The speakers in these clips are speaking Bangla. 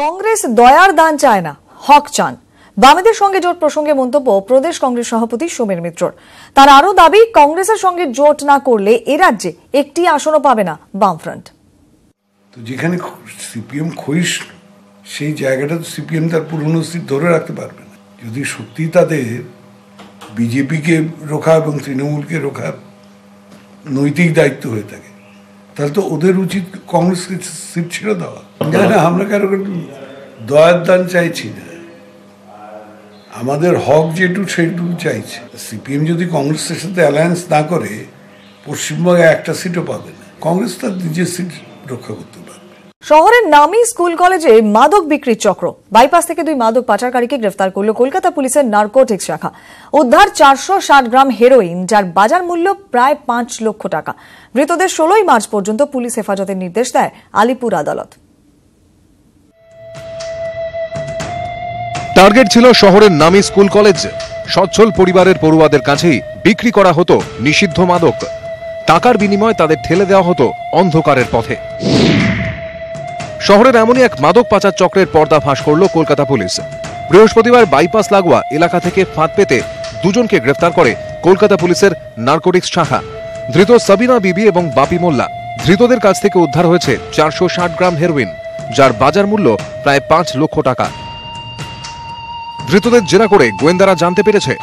কংগ্রেস দয়ার দান চায় না, হক চান। বামেদের সঙ্গে জোট প্রসঙ্গে মন্তব্য প্রদেশ কংগ্রেস সভাপতি সমীর মিত্রর। তার আরও দাবি, কংগ্রেসের সঙ্গে জোট না করলে এ রাজ্যে একটি আসনও পাবে না বামফ্রন্ট। তো যেখানে সিপিএম ক্ষয়িষ্ণু, সেই জায়গাটা তো সিপিএম তার পুরনো স্থিতি ধরে রাখতে পারবে না। যদি সত্যি তাদের বিজেপিকে রোখা এবং তৃণমূলকে রোখা নৈতিক দায়িত্ব হয়ে থাকে, তাহলে তো ওদের উচিত কংগ্রেসকে সিট ছেড়ে দেওয়া। না, আমরা কারো দয়ার দান চাইছি না, আমাদের হক যেটুকু সেটুকু চাইছে। সিপিএম যদি কংগ্রেসের সাথে অ্যালায়েন্স না করে, পশ্চিমবঙ্গে একটা সিটও পাবে না। কংগ্রেস তার নিজের সিট রক্ষা করতে পারবে। শহরের নামী স্কুল কলেজে মাদক বিক্রির চক্র। বাইপাস থেকে 2 মাদক পাচারকারীকে গ্রেফতার করল কলকাতা পুলিশের নার্কোটিক্স শাখা। উদ্ধার 460 গ্রাম হেরোইন, যার বাজার মূল্য প্রায় 5 লক্ষ টাকা। ধৃতদের 16 মার্চ পর্যন্ত পুলিশ হেফাজতের নির্দেশ দেয় আলিপুর আদালত। টার্গেট ছিল শহরের নামী স্কুল কলেজ। সচ্ছল পরিবারের পড়ুয়াদের কাছেই বিক্রি করা হতো নিষিদ্ধ মাদক। টাকার বিনিময়ে তাদের ঠেলে দেওয়া হতো অন্ধকারের পথে। শহরের এমনই এক মাদক পাচার চক্রের পর্দা ফাঁস করল কলকাতা পুলিশ। বৃহস্পতিবার বাইপাস লাগোয়া এলাকা থেকে ফাঁদ পেতে 2 জনকে গ্রেফতার করে কলকাতা পুলিশের নার্কোটিক্স শাখা। ধৃত সাবিনা বিবি এবং বাপি মোল্লা। ধৃতদের কাছ থেকে উদ্ধার হয়েছে 460 গ্রাম হেরোইন, যার বাজার মূল্য প্রায় 5 লক্ষ টাকা। ধৃতদের জেরা করে গোয়েন্দারা জানতে পেরেছে,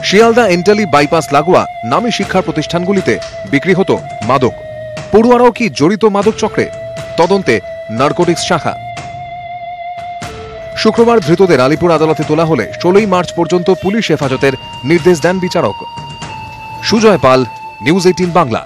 শিয়ালদা এন্টালি বাইপাস লাগোয়া নামী শিক্ষা প্রতিষ্ঠানগুলিতে বিক্রি হতো মাদক। পড়ুয়ারাও কি জড়িত মাদক চক্রে? তদন্তে নার্কোটিক্স শাখা। শুক্রবার ধৃতদের আলিপুর আদালতে তোলা হলে 16 মার্চ পর্যন্ত পুলিশ হেফাজতের নির্দেশ দেন বিচারক। সুজয় পাল, নিউজ 18 বাংলা।